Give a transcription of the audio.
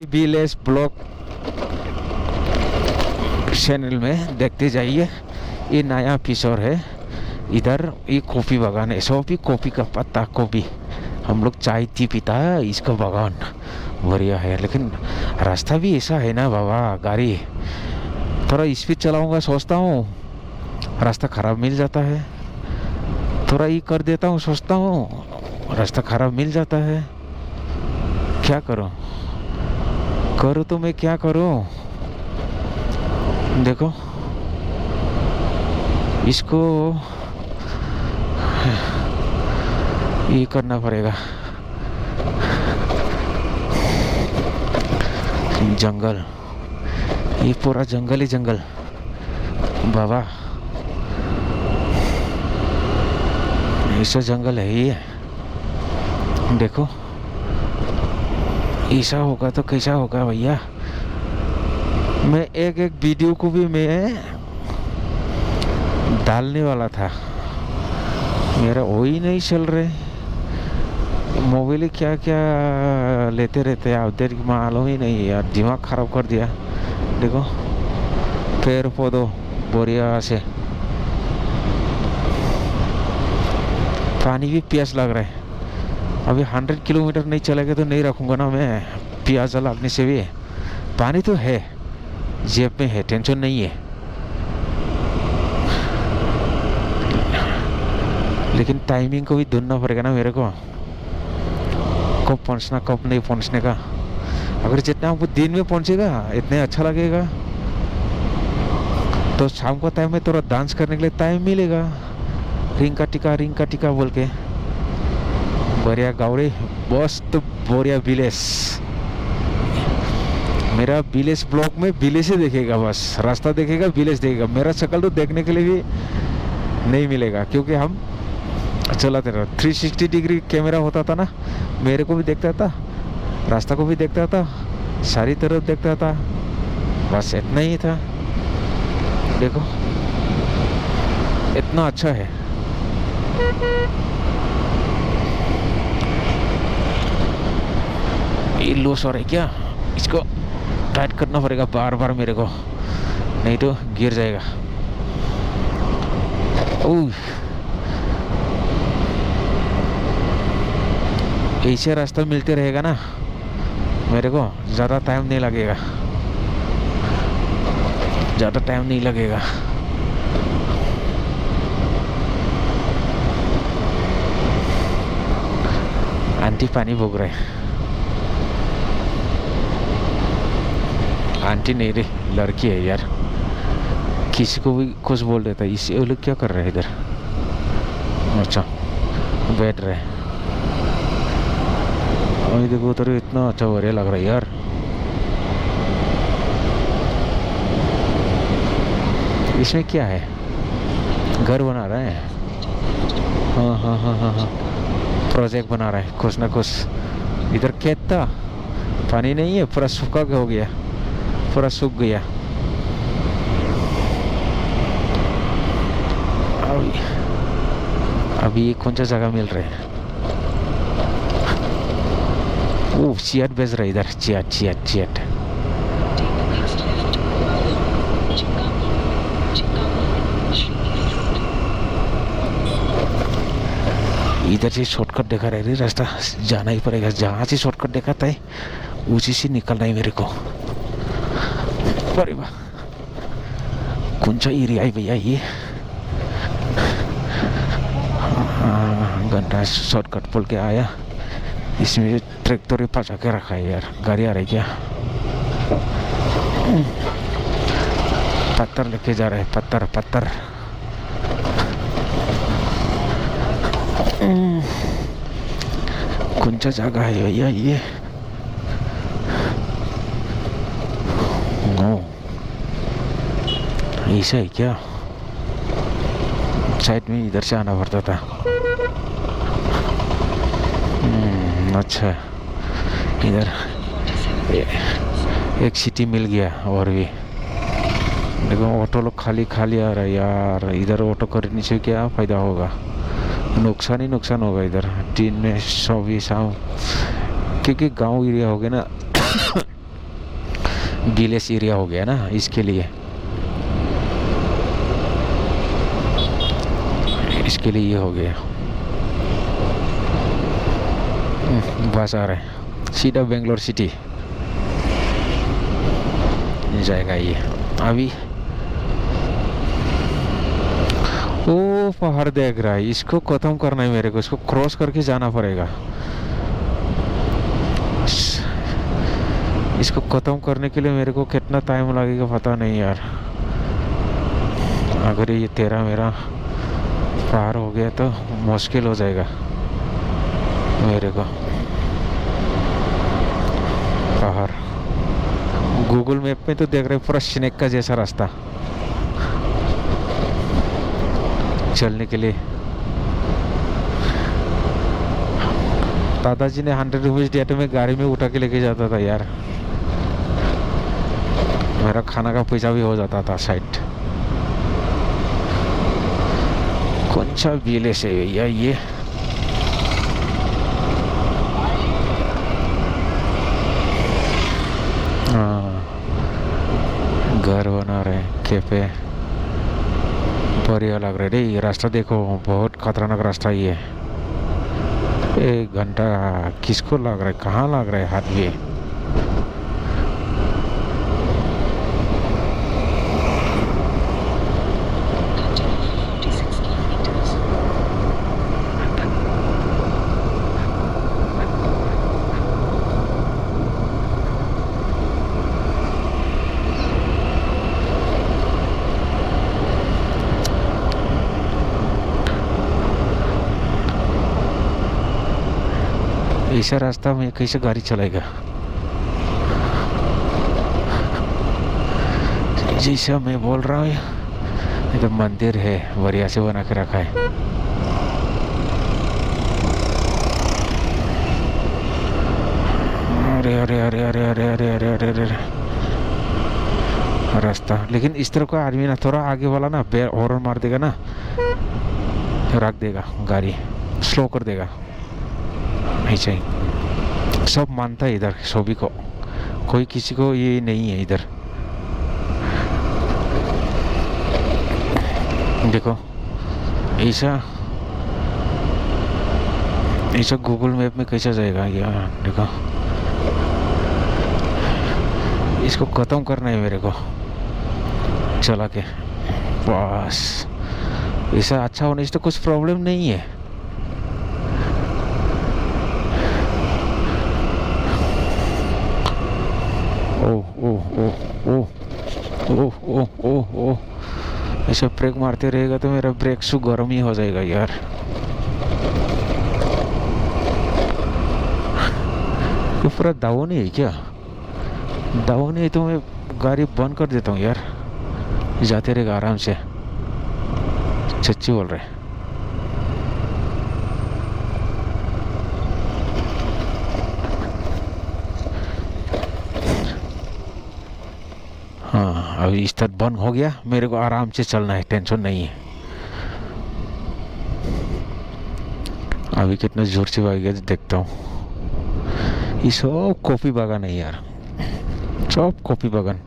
बीलेस blog channel में देखते जाइए। ये नया एपिसोड है। इधर ये कॉफ़ी बागान है, सब भी कॉफ़ी का पत्ता कॉफ़ी। हम लोग चाय टी पीता है, इसका बागान बढ़िया है। लेकिन रास्ता भी ऐसा है ना बाबा, गाड़ी थोड़ा स्पीड चलाऊंगा सोचता हूँ, रास्ता ख़राब मिल जाता है। थोड़ा ये कर देता हूँ सोचता हूँ, रास्ता ख़राब मिल जाता है। क्या करूँ तो मैं क्या करूँ? देखो इसको ये करना पड़ेगा। जंगल, ये पूरा जंगल ही जंगल बाबा, ऐसा जंगल है ये। देखो ऐसा होगा तो कैसा होगा भैया। मैं एक वीडियो को भी मैं डालने वाला था, मेरा वही नहीं चल रहे। मोबाइल क्या क्या लेते रहते हैं, उधर मालूम ही नहीं यार, दिमाग खराब कर दिया। देखो पेड़ पौधों बढ़िया से, पानी भी प्यास लग रहा है। अभी 100 किलोमीटर नहीं चलेगा तो नहीं रखूँगा ना मैं, प्यास लगने से भी। पानी तो है, जेब में है, टेंशन नहीं है। लेकिन टाइमिंग को भी ढूंढना पड़ेगा ना मेरे को, कब पहुंचना कब नहीं पहुंचने का। अगर जितना हमको दिन में पहुंचेगा इतने अच्छा लगेगा, तो शाम को टाइम में थोड़ा डांस करने के लिए टाइम मिलेगा। रिंग का टिका बोल के बढ़िया गावड़े बस। तो बढ़िया विलेज, मेरा विलेज ब्लॉग में विलेज ही देखेगा, बस रास्ता देखेगा, विलेज देखेगा। मेरा शक्ल तो देखने के लिए भी नहीं मिलेगा, क्योंकि हम चलाते रहो। 360 डिग्री कैमरा होता था ना, मेरे को भी देखता था, रास्ता को भी देखता था, सारी तरफ देखता था, बस इतना ही था। देखो इतना अच्छा है। ये लूस हो रहा है क्या? इसको टाइट करना पड़ेगा बार बार मेरे को, नहीं तो गिर जाएगा। ओह, ऐसे रास्ता मिलते रहेगा ना मेरे को, ज़्यादा टाइम नहीं लगेगा, ज़्यादा टाइम नहीं लगेगा। आंटी पानी भोग रहे हैं। आंटी नहीं रे, लड़की है यार, किसी को भी कुछ बोल देता है। इसे वो लोग क्या कर रहे हैं इधर? अच्छा बैठ रहे हैं। अभी देखो उधर इतना अच्छा बढ़िया लग रहा है यार। इसमें क्या है? घर बना रहे हैं। हाँ हाँ हाँ हाँ हाँ, प्रोजेक्ट बना रहा है कुछ ना कुछ। इधर खेत था, पानी नहीं है, पूरा सूखा हो गया, पूरा सूख गया। अभी ये कौन सा जगह मिल रहे हैं? ओह चियट बेच रहा है इधर, चियट। इधर से शॉर्टकट देखा रहे, रास्ता जाना ही पड़ेगा। जहाँ से शॉर्टकट देखा था उसी से निकलना है मेरे को। अरे वाह, कौन सा एरिया है भैया ये? घंटा शॉर्टकट बोल के आया, इसमें ट्रैक्टर ही फंसा के रखा है यार। गाड़ी आ रही क्या? पत्थर लेके जा रहे हैं, पत्थर। कौन सा जगह है भैया ये? ऐसा है क्या? साइड में इधर से आना पड़ता था। अच्छा, इधर एक सिटी मिल गया। और भी देखो ऑटो लोग खाली आ रहा है यार। इधर ऑटो करने से क्या फ़ायदा होगा? नुकसान ही नुकसान होगा इधर दिन में, सब ये शाम, क्योंकि गांव एरिया हो गया ना। विलेज एरिया हो गया ना, इसके लिए ये हो गया। बस आ रहा है सीधा बेंगलोर सिटी जाएगा ये अभी। ओ पहाड़ देख रहा है, इसको खत्म करना है मेरे को, इसको क्रॉस करके जाना पड़ेगा। इसको खत्म करने के लिए मेरे को कितना टाइम लगेगा पता नहीं यार। अगर ये तेरा मेरा पार हो गया तो मुश्किल हो जाएगा मेरे को। पहाड़ गूगल मैप में तो देख रहे पूरा स्नेक का जैसा रास्ता चलने के लिए। दादाजी ने 100 रुपीज दिया तो मैं गाड़ी में उठा के लेके जाता था यार, मेरा खाना का पैसा भी हो जाता था साइड। कौन सा विलेज है भैया ये? हाँ घर बना रहे कैफे, बढ़िया लग रहा है। ये रास्ता देखो, बहुत खतरनाक रास्ता ये। 1 घंटा किसको लग रहा है, कहाँ लग रहा है हाथ ये? ऐसा रास्ता में कैसे गाड़ी चलाएगा? जैसा मैं बोल रहा हूँ, ये तो मंदिर है, बढ़िया से बना के रखा है। अरे अरे अरे अरे अरे अरे अरे अरे अरे रास्ता। लेकिन इस तरह का आदमी ना थोड़ा आगे वाला ना हॉर्न मार देगा ना, रख देगा गाड़ी, स्लो कर देगा। ऐसा ही सब मानता है इधर, सभी को, कोई किसी को ये नहीं है इधर। देखो ऐसा ऐसा गूगल मैप में कैसा जाएगा यार? देखो इसको खत्म करना है मेरे को चला के बस। ऐसा अच्छा होने से तो कुछ प्रॉब्लम नहीं है। ओह ओह ओह ओह ओह ओह ओह ओह, ऐसे ब्रेक मारते रहेगा तो मेरा ब्रेक शू गर्म ही हो जाएगा यार। ये पूरा डाउन है क्या? डाउन है तो मैं गाड़ी बंद कर देता हूँ यार, जाते रहेगा आराम से। सच्ची बोल रहे। हाँ अभी स्टार्ट बंद हो गया, मेरे को आराम से चलना है, टेंशन नहीं है। अभी कितना जोर से भागेगा देखता हूँ। ये सब कॉफी बागान है यार, सब कॉफी बागान।